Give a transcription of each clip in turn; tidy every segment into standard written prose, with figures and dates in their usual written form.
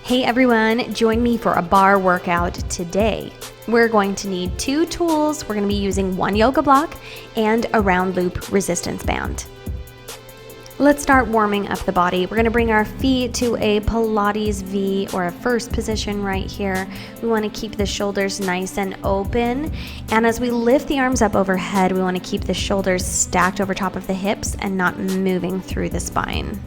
Hey everyone, join me for a bar workout today. We're going to need 2 tools. We're going to be using 1 yoga block and a round loop resistance band. Let's start warming up the body. We're going to bring our feet to a Pilates V or a first position right here. We want to keep the shoulders nice and open. And as we lift the arms up overhead, we want to keep the shoulders stacked over top of the hips and not moving through the spine.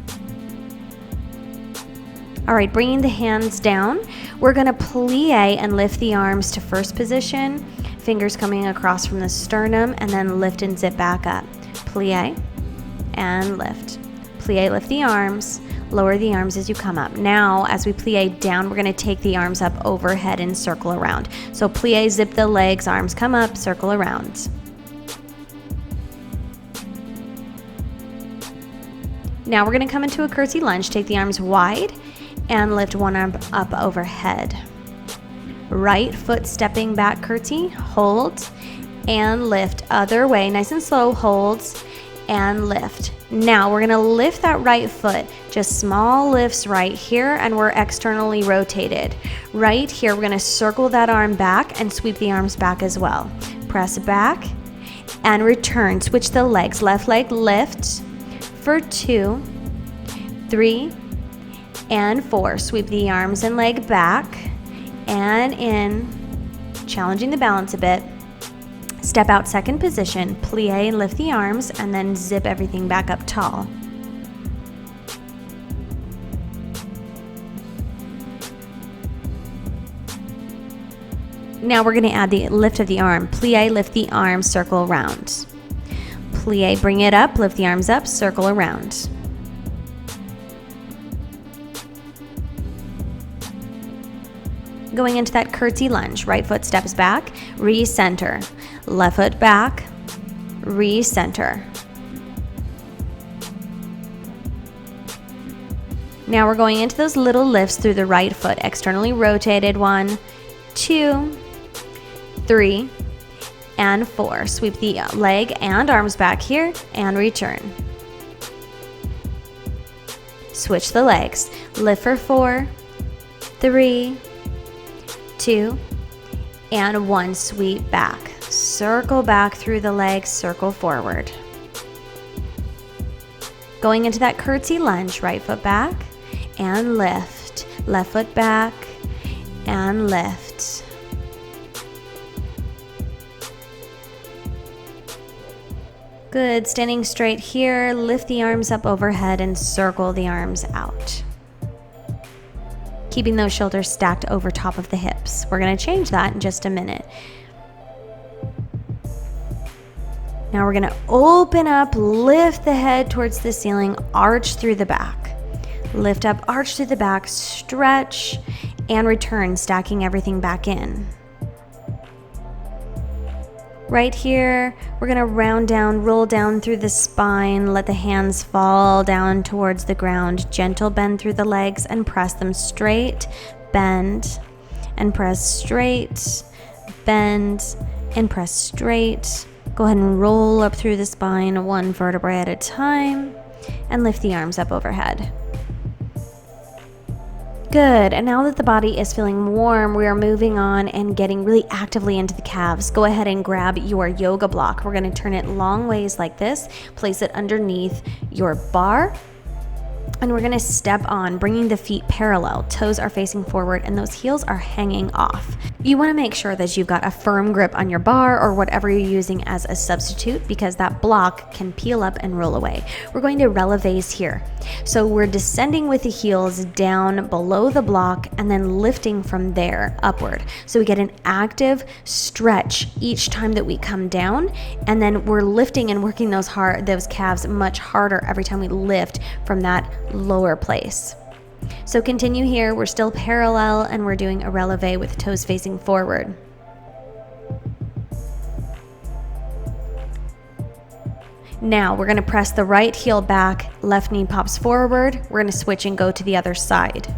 All right, bringing the hands down, we're gonna plie and lift the arms to first position, fingers coming across from the sternum, and then lift and zip back up. Plie and lift. Plie, lift the arms, lower the arms as you come up. Now, as we plie down, we're gonna take the arms up overhead and circle around. So plie, zip the legs, arms come up, circle around. Now we're gonna come into a curtsy lunge, take the arms wide, and lift one arm up overhead. Right foot stepping back curtsy, hold, and lift. Other way, nice and slow, holds, and lift. Now we're gonna lift that right foot, just small lifts right here, and we're externally rotated. Right here, we're gonna circle that arm back and sweep the arms back as well. Press back and return. Switch the legs, left leg lift for 2, 3, and 4. Sweep the arms and leg back and in, challenging the balance a bit. Step out second position, plie and lift the arms, and then zip everything back up tall. Now we're going to add the lift of the arm. Plie, lift the arms, circle around. Plie, bring it up, lift the arms up, circle around. Going into that curtsy lunge, right foot steps back, re-center. Left foot back, re-center. Now we're going into those little lifts through the right foot, externally rotated. 1, 2, 3, and 4. Sweep the leg and arms back here and return. Switch the legs. Lift for 4, 3, 2, and 1. Sweep back. Circle back through the legs, circle forward. Going into that curtsy lunge, right foot back and lift. Left foot back and lift. Good. Standing straight here, lift the arms up overhead and circle the arms out. Keeping those shoulders stacked over top of the hips. We're going to change that in just a minute. Now we're going to open up, lift the head towards the ceiling, arch through the back. Lift up, arch through the back, stretch, and return, stacking everything back in. Right here, we're going to round down, roll down through the spine, let the hands fall down towards the ground, gentle bend through the legs and press them straight, bend, and press straight, bend, and press straight. Go ahead and roll up through the spine 1 vertebrae at a time and lift the arms up overhead. Good, and now that the body is feeling warm, we are moving on and getting really actively into the calves. Go ahead and grab your yoga block. We're going to turn it long ways like this, place it underneath your bar, and we're going to step on, bringing the feet parallel. Toes are facing forward and those heels are hanging off. You want to make sure that you've got a firm grip on your bar or whatever you're using as a substitute, because that block can peel up and roll away. We're going to releves here. So we're descending with the heels down below the block and then lifting from there upward. So we get an active stretch each time that we come down, and then we're lifting and working those calves much harder every time we lift from that lower place. So continue here. We're still parallel and we're doing a releve with toes facing forward. Now we're going to press the right heel back, left knee pops forward. We're going to switch and go to the other side.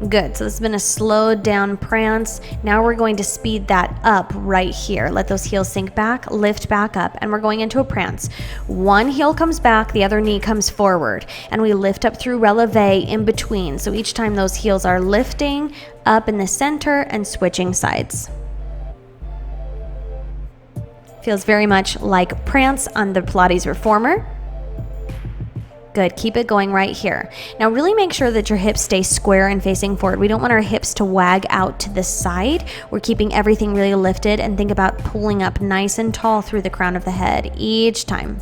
Good. So this has been a slowed down prance. Now we're going to speed that up right here. Let those heels sink back, lift back up, and we're going into a prance. One heel comes back, the other knee comes forward, and we lift up through releve in between. So each time those heels are lifting up in the center and switching sides. Feels very much like prance on the Pilates reformer. Good, keep it going right here. Now really make sure that your hips stay square and facing forward. We don't want our hips to wag out to the side. We're keeping everything really lifted, and think about pulling up nice and tall through the crown of the head each time.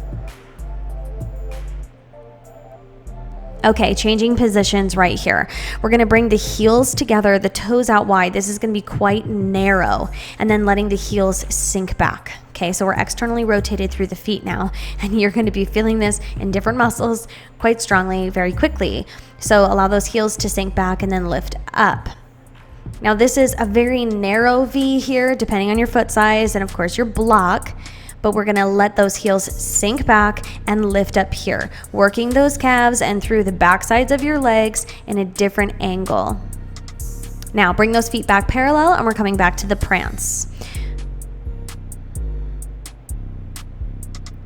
Okay, changing positions right here. We're gonna bring the heels together, the toes out wide. This is gonna be quite narrow, and then letting the heels sink back. Okay, so we're externally rotated through the feet now, and you're gonna be feeling this in different muscles quite strongly, very quickly. So allow those heels to sink back and then lift up. Now this is a very narrow V here, depending on your foot size and of course your block. But we're gonna let those heels sink back and lift up here, working those calves and through the back sides of your legs in a different angle. Now bring those feet back parallel, and we're coming back to the prance.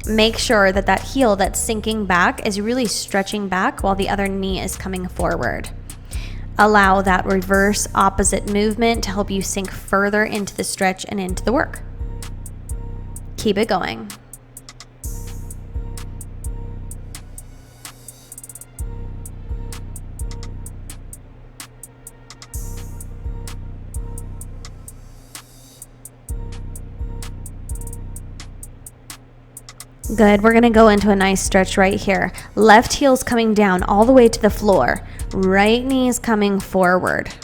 Make sure that that heel that's sinking back is really stretching back while the other knee is coming forward. Allow that reverse opposite movement to help you sink further into the stretch and into the work. Keep it going. Good, we're gonna go into a nice stretch right here. Left heel's coming down all the way to the floor. Right knee's coming forward.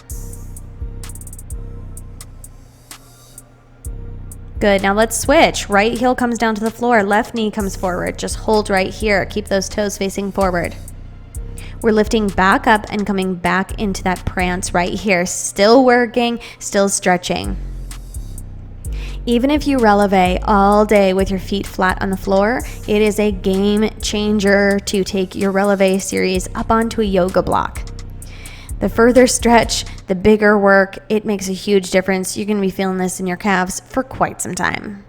Good, now let's switch. Right heel comes down to the floor, left knee comes forward. Just hold right here, keep those toes facing forward. We're lifting back up and coming back into that prance right here. Still working, still stretching. Even if you releve all day with your feet flat on the floor, it is a game changer to take your releve series up onto a yoga block. The further stretch, the bigger work, it makes a huge difference. You're going to be feeling this in your calves for quite some time.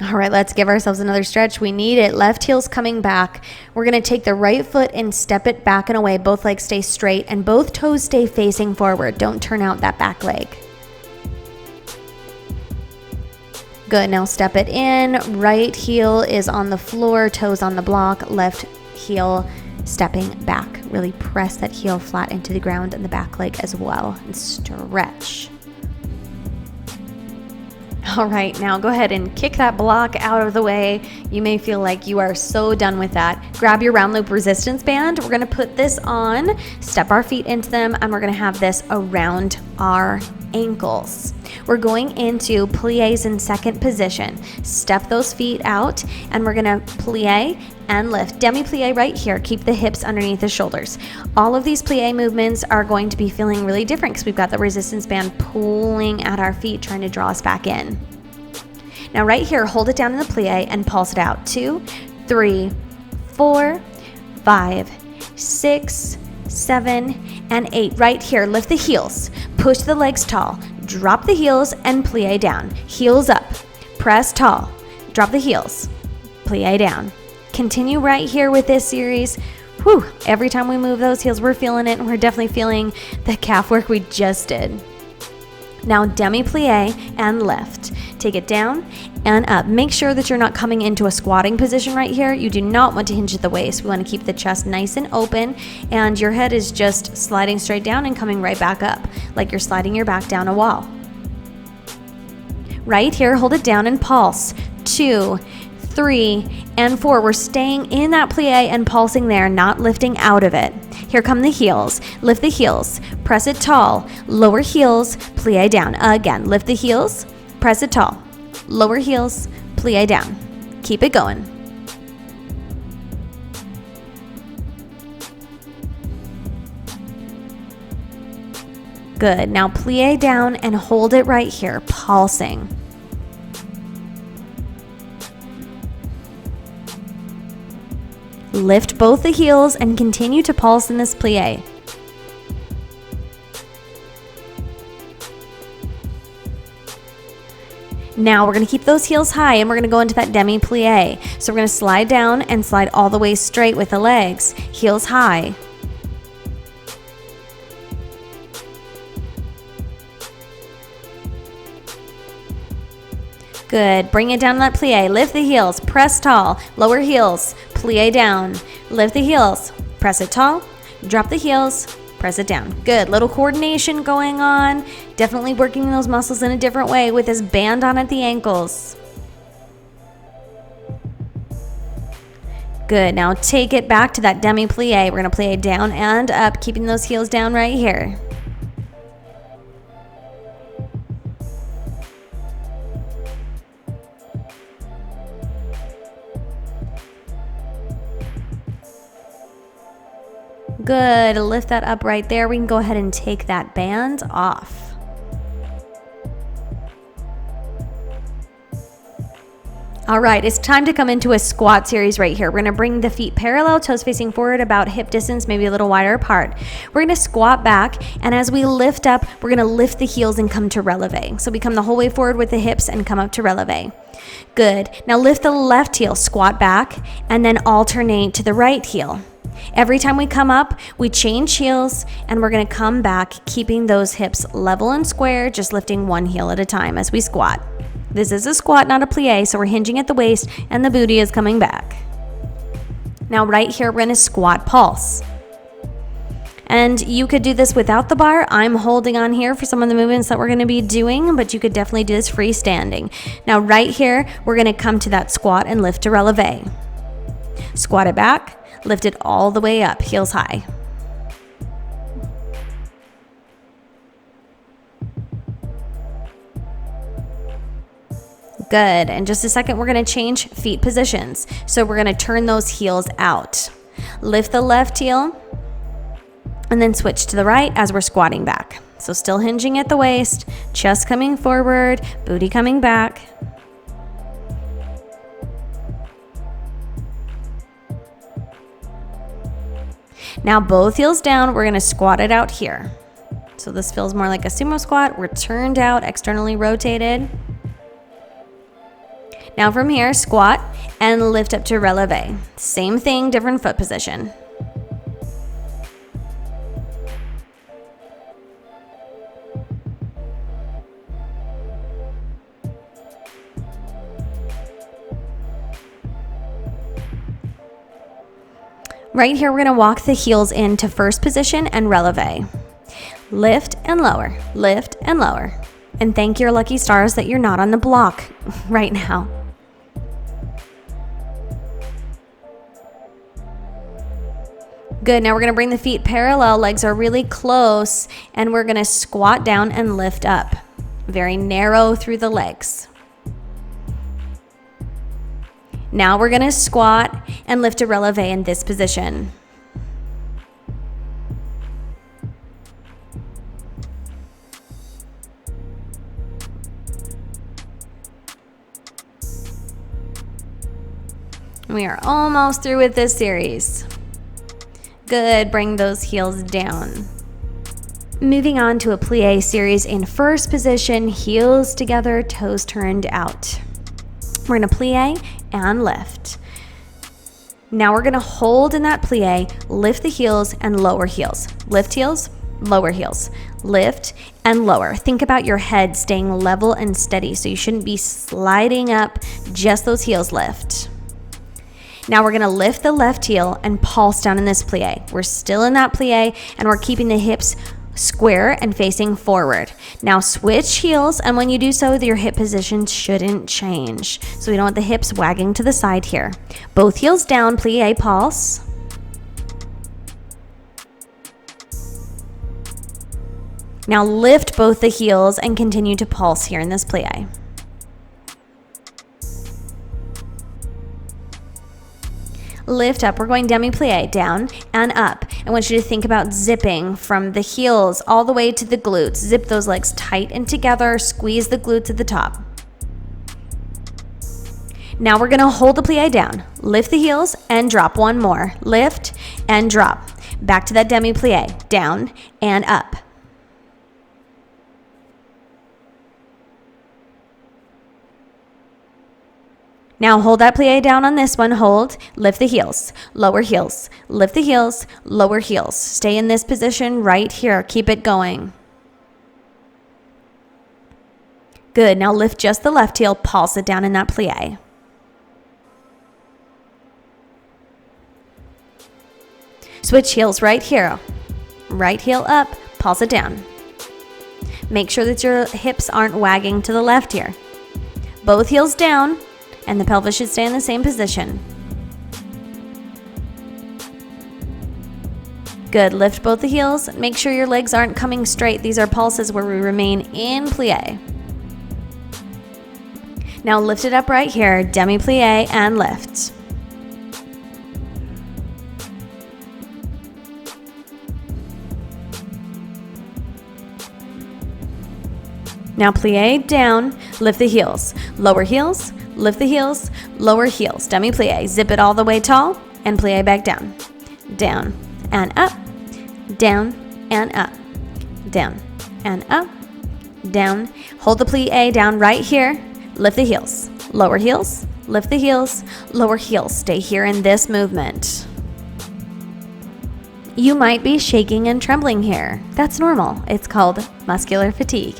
All right, let's give ourselves another stretch. We need it. Left heel's coming back. We're going to take the right foot and step it back and away. Both legs stay straight and both toes stay facing forward. Don't turn out that back leg. Good, now step it in. Right heel is on the floor, toes on the block. Left heel stepping back. Really press that heel flat into the ground and the back leg as well, and stretch. All right, now go ahead and kick that block out of the way. You may feel like you are so done with that. Grab your round loop resistance band. We're gonna put this on, step our feet into them, and we're gonna have this around our ankles. We're going into plies in second position. Step those feet out, and we're gonna plie and lift. Demi-plie right here. Keep the hips underneath the shoulders. All of these plie movements are going to be feeling really different because we've got the resistance band pulling at our feet, trying to draw us back in. Now right here, hold it down in the plie and pulse it out. 2, 3, 4, 5, 6, 7, and 8. Right here, lift the heels. Push the legs tall. Drop the heels and plie down. Heels up. Press tall. Drop the heels. Plie down. Continue right here with this series. Whew, every time we move those heels, we're feeling it, and we're definitely feeling the calf work we just did. Now demi-plie and lift. Take it down and up. Make sure that you're not coming into a squatting position right here. You do not want to hinge at the waist. We want to keep the chest nice and open, and your head is just sliding straight down and coming right back up, like you're sliding your back down a wall. Right here, hold it down and pulse. 2, 3, and 4. We're staying in that plie and pulsing there, not lifting out of it. Here come the heels. Lift the heels. Press it tall. Lower heels. Plie down. Again, lift the heels. Press it tall. Lower heels. Plie down. Keep it going. Good. Now plie down and hold it right here, pulsing. Lift both the heels and continue to pulse in this plie. Now we're going to keep those heels high and we're going to go into that demi plie. So we're going to slide down and slide all the way straight with the legs, heels high. Good. Bring it down to that plie. Lift the heels, press tall, lower heels, plie down. Lift the heels, press it tall, drop the heels, press it down. Good. Little coordination going on. Definitely working those muscles in a different way with this band on at the ankles. Good. Now take it back to that demi plie. We're going to plie down and up, keeping those heels down right here. Good. Lift that up right there. We can go ahead and take that band off. All right, it's time to come into a squat series right here. We're going to bring the feet parallel, toes facing forward about hip distance, maybe a little wider apart. We're going to squat back, and as we lift up, we're going to lift the heels and come to releve. So we come the whole way forward with the hips and come up to releve. Good. Now lift the left heel, squat back, and then alternate to the right heel. Every time we come up, we change heels, and we're going to come back, keeping those hips level and square, just lifting one heel at a time as we squat. This is a squat, not a plie, so we're hinging at the waist, and the booty is coming back. Now right here, we're going to squat pulse. And you could do this without the bar. I'm holding on here for some of the movements that we're going to be doing, but you could definitely do this freestanding. Now right here, we're going to come to that squat and lift to releve. Squat it back. Lift it all the way up, heels high. Good. In just a second, we're going to change feet positions. So we're going to turn those heels out. Lift the left heel and then switch to the right as we're squatting back. So still hinging at the waist, chest coming forward, booty coming back. Now both heels down, we're going to squat it out here. So this feels more like a sumo squat. We're turned out, externally rotated. Now from here, squat and lift up to releve. Same thing, different foot position. Right here, we're going to walk the heels into first position and releve. Lift and lower, lift and lower. And thank your lucky stars that you're not on the block right now. Good. Now we're going to bring the feet parallel. Legs are really close, and we're going to squat down and lift up. Very narrow through the legs. Now we're going to squat and lift to releve in this position. We are almost through with this series. Good. Bring those heels down. Moving on to a plie series in first position, heels together, toes turned out. We're going to plie and lift. Now we're going to hold in that plie, lift the heels and lower heels. Lift heels, lower heels. Lift and lower. Think about your head staying level and steady, so you shouldn't be sliding up, just those heels lift. Now we're going to lift the left heel and pulse down in this plie. We're still in that plie, and we're keeping the hips square and facing forward. Now switch heels, and when you do so, your hip position shouldn't change. So we don't want the hips wagging to the side here. Both heels down, plie, pulse. Now lift both the heels and continue to pulse here in this plie. lift up. We're going demi-plie, down and up. I want you to think about zipping from the heels all the way to the glutes. Zip those legs tight and together, squeeze the glutes at the top. Now we're gonna hold the plie down, lift the heels and drop. One more, lift and drop. Back to that demi-plie, down and up. Now hold that plie down on this one, hold, lift the heels, lower heels, lift the heels, lower heels. Stay in this position right here, keep it going. Good, now lift just the left heel, pulse it down in that plie. Switch heels right here, right heel up, pulse it down. Make sure that your hips aren't wagging to the left here. Both heels down, and the pelvis should stay in the same position. Good, lift both the heels. Make sure your legs aren't coming straight. These are pulses where we remain in plie. Now lift it up right here, demi-plie and lift. Now plie down, lift the heels, lower heels, lift the heels, lower heels, demi-plie, zip it all the way tall, and plie back down. Down and up, down and up, down and up, down. Hold the plie down right here, lift the heels, lower heels, lift the heels, lower heels. Stay here in this movement. You might be shaking and trembling here. That's normal. It's called muscular fatigue.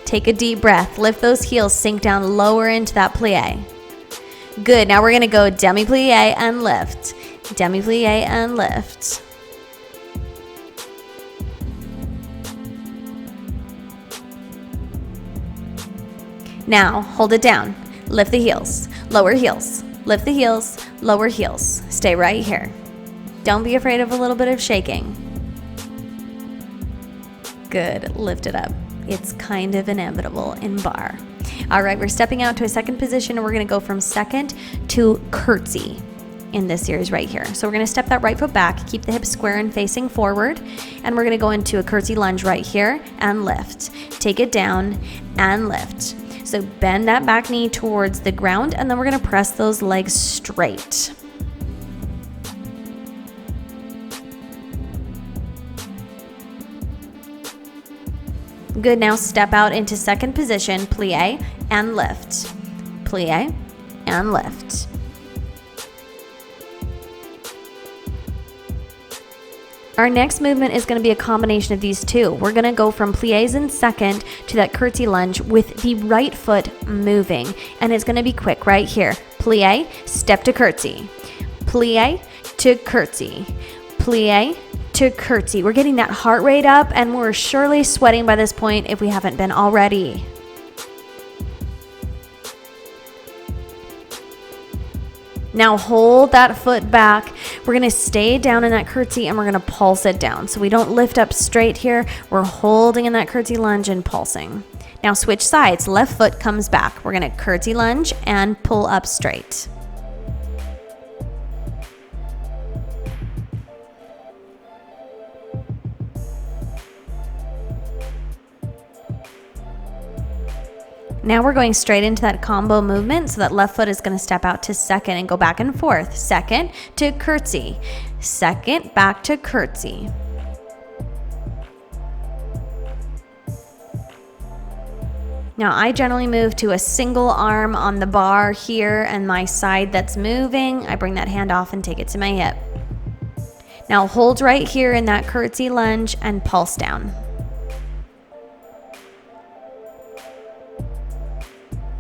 Take a deep breath, lift those heels, sink down lower into that plie. Good, now we're gonna go demi-plie and lift. Demi-plie and lift. Now, hold it down, lift the heels, lower heels, lift the heels, lower heels. Stay right here. Don't be afraid of a little bit of shaking. Good, lift it up. It's kind of inevitable in bar. All right, we're stepping out to a second position and we're gonna go from second to curtsy in this series right here. So we're gonna step that right foot back, keep the hips square and facing forward, and we're gonna go into a curtsy lunge right here and lift. Take it down and lift. So bend that back knee towards the ground and then we're gonna press those legs straight. Good, now step out into second position, plie and lift. Plie and lift. Our next movement is going to be a combination of these two. We're going to go from plies in second to that curtsy lunge with the right foot moving. And it's going to be quick right here. Plie, step to curtsy. Plie to curtsy. Plie to curtsy. We're getting that heart rate up and we're surely sweating by this point if we haven't been already. Now hold that foot back. We're gonna stay down in that curtsy and we're gonna pulse it down. So we don't lift up straight here. We're holding in that curtsy lunge and pulsing. Now switch sides. Left foot comes back. We're gonna curtsy lunge and pull up straight. Now we're going straight into that combo movement, so that left foot is going to step out to second and go back and forth. Second to curtsy. Second, back to curtsy. Now I generally move to a single arm on the bar here and my side that's moving. I bring that hand off and take it to my hip. Now hold right here in that curtsy lunge and pulse down.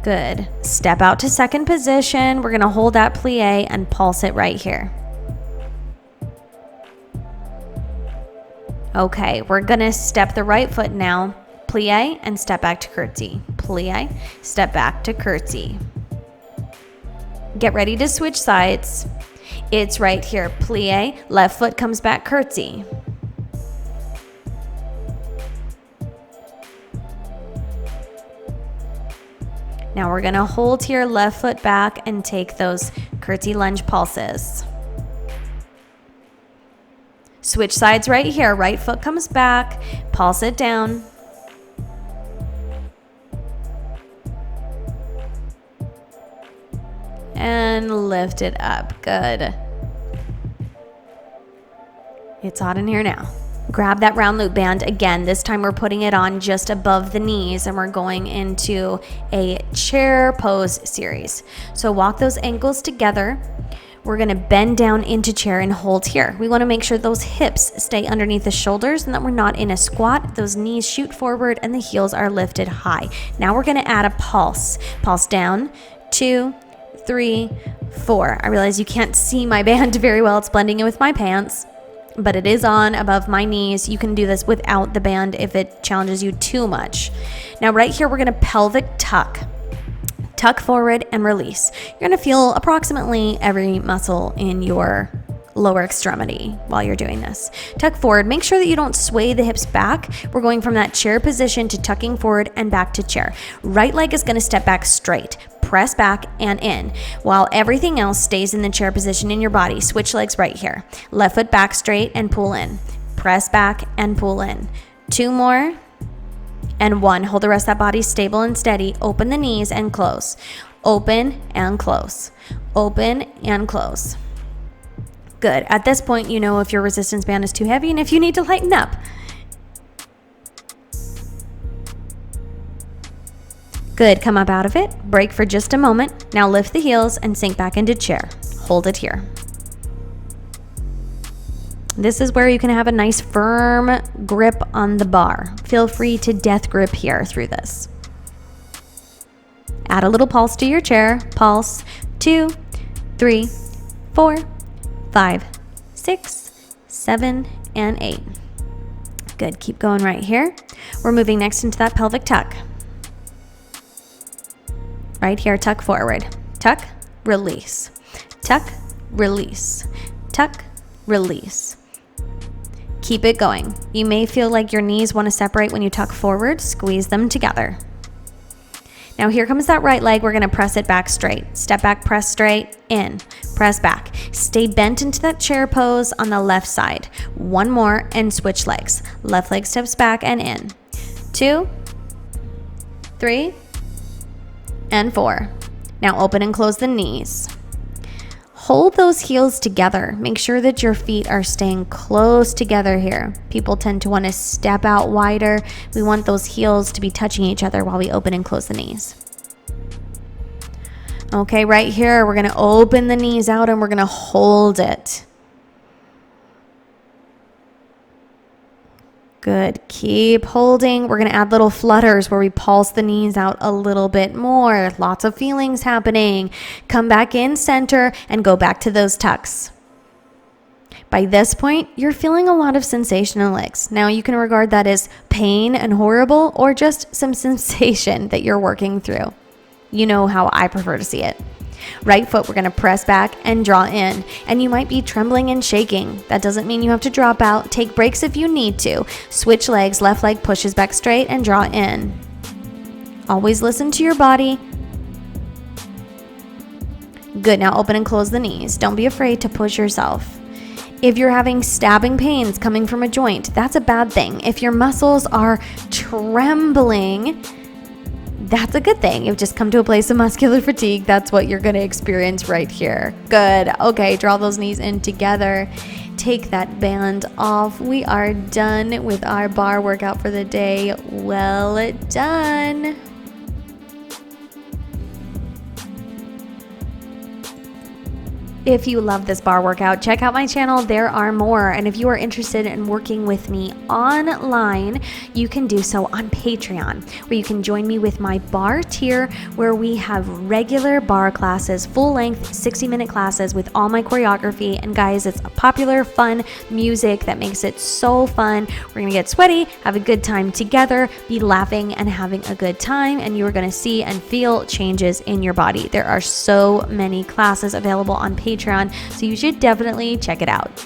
Good. Step out to second position. We're going to hold that plie and pulse it right here. Okay, we're going to step the right foot now. Plie and step back to curtsy. Plie, step back to curtsy. Get ready to switch sides. It's right here. Plie, left foot comes back, curtsy. Now we're gonna hold here, left foot back and take those curtsy lunge pulses. Switch sides right here. Right foot comes back, pulse it down. And lift it up. Good. It's hot in here now. Grab that round loop band again. This time we're putting it on just above the knees and we're going into a chair pose series. So walk those ankles together. We're going to bend down into chair and hold here. We want to make sure those hips stay underneath the shoulders and that we're not in a squat. Those knees shoot forward and the heels are lifted high. Now we're going to add a pulse. Pulse down, 2, 3, 4. I realize you can't see my band very well. It's blending in with my pants, but it is on above my knees. You can do this without the band if it challenges you too much. Now right here, we're going to pelvic tuck. Tuck forward and release. You're going to feel approximately every muscle in your lower extremity while you're doing this. Tuck forward. Make sure that you don't sway the hips back. We're going from that chair position to tucking forward and back to chair. Right leg is going to step back straight. Press back and in while everything else stays in the chair position in your body. Switch legs right here. Left foot back straight and pull in. Press back and pull in. 2 more. And 1. Hold the rest of that body stable and steady. Open the knees and close. Open and close. Open and close. Good. At this point, you know if your resistance band is too heavy and if you need to lighten up. Good. Come up out of it. Break for just a moment. Now lift the heels and sink back into chair. Hold it here. This is where you can have a nice firm grip on the bar. Feel free to death grip here through this. Add a little pulse to your chair. Pulse. 2, 3, 4, 5, 6, 7, and 8. Good. Keep going right here. We're moving next into that pelvic tuck. Right here, tuck forward. Tuck, release. Tuck, release. Tuck, release. Keep it going. You may feel like your knees want to separate when you tuck forward. Squeeze them together. Now here comes that right leg. We're going to press it back straight. Step back, press straight, in. Press back. Stay bent into that chair pose on the left side. 1 more and switch legs. Left leg steps back and in. 2, 3, and 4. Now open and close the knees. Hold those heels together. Make sure that your feet are staying close together here. People tend to want to step out wider. We want those heels to be touching each other while we open and close the knees. Okay, right here, we're going to open the knees out and we're going to hold it. Good. Keep holding. We're going to add little flutters where we pulse the knees out a little bit more. Lots of feelings happening. Come back in center and go back to those tucks. By this point, you're feeling a lot of sensation in the legs. Now you can regard that as pain and horrible or just some sensation that you're working through. You know how I prefer to see it. Right foot, we're going to press back and draw in. And you might be trembling and shaking. That doesn't mean you have to drop out. Take breaks if you need to. Switch legs. Left leg pushes back straight and draw in. Always listen to your body. Good. Now open and close the knees. Don't be afraid to push yourself. If you're having stabbing pains coming from a joint, that's a bad thing. If your muscles are trembling, that's a good thing. You've just come to a place of muscular fatigue. That's what you're going to experience right here. Good. Okay, draw those knees in together. Take that band off. We are done with our bar workout for the day. Well done. If you love this bar workout, check out my channel. There are more. And if you are interested in working with me online, you can do so on Patreon, where you can join me with my bar tier, where we have regular bar classes, full-length 60-minute classes with all my choreography. And guys, it's a popular, fun music that makes it so fun. We're going to get sweaty, have a good time together, be laughing and having a good time, and you are going to see and feel changes in your body. There are so many classes available on Patreon, so you should definitely check it out.